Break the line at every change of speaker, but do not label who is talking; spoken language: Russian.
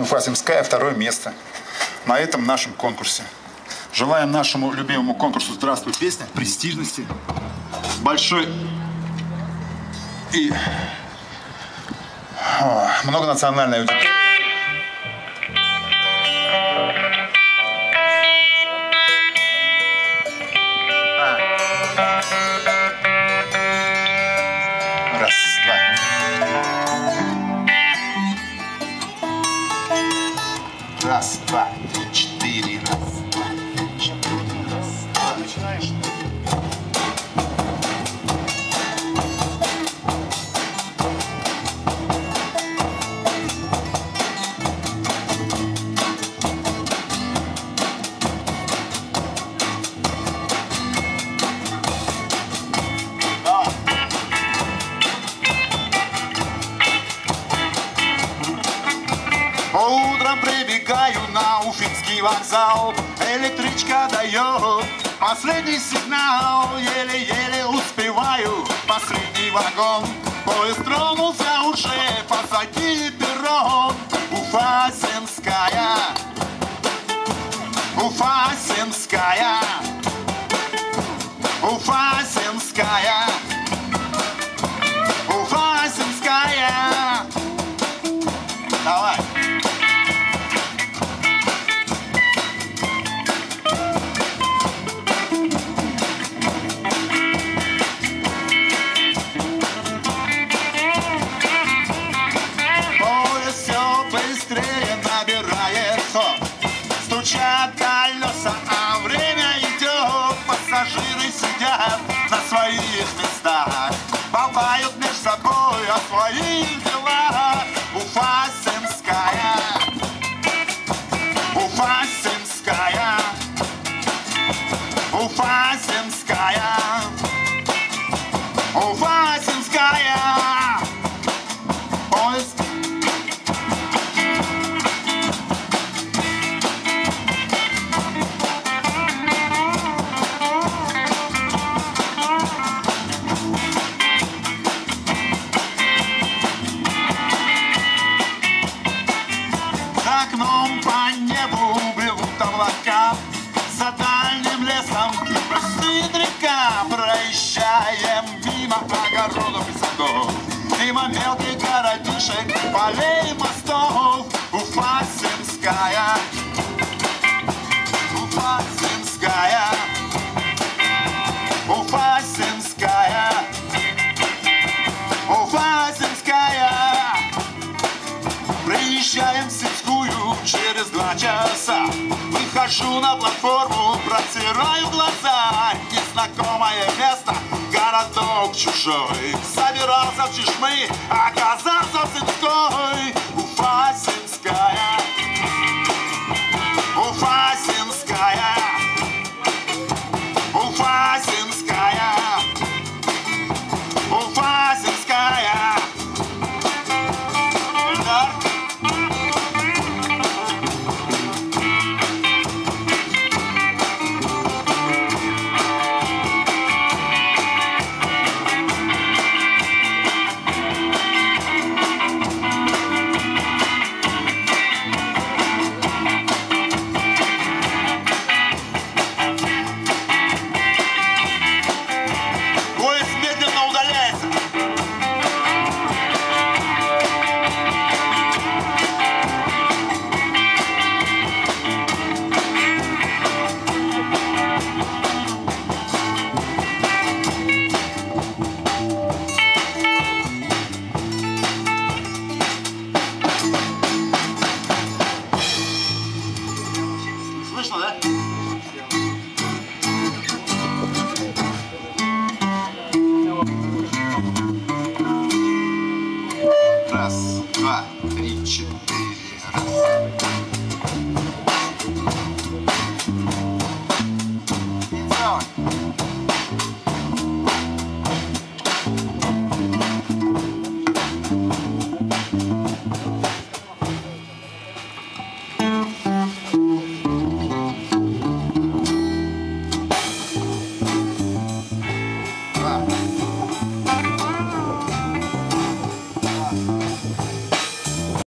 Уфа-Земская второе место на этом нашем конкурсе. Желаем нашему любимому конкурсу «Здравствуй, песня» престижности, большой и многонациональной аудитории. Раз, два. Раз, два, три, четыре. Раз, два, три, четыре. Раз, два. Начинаешь? Утром прибегаю на Уфимский вокзал, электричка дает последний сигнал. Еле-еле успеваю последний вагон, поезд тронулся уже, позади перрон. Уфа-Земская, Уфа-Земская, Уфа-Земская, Уфа-Земская. Давай. Стучат колеса, а время идет. Пассажиры сидят на своих местах, болтают между собой о своих делах. Уфа-Земская, Уфа-Земская, Уфа-Земская, Уфа-Земская. Поезд. За окном по небу бегут облака, за дальним лесом блестит река. Проезжаем мимо огородов и садов, мимо мелких городишек, полей, мостов. Уфа-Земская, Уфа-Земская, Уфа-Земская, Уфа-Земская. Приезжаем в Сельскую через 2 часа. Выхожу на платформу, протираю глаза. Незнакомое место, городок чужой. Собирался в Чешмы, оказался в Земской. Уфа-Земская.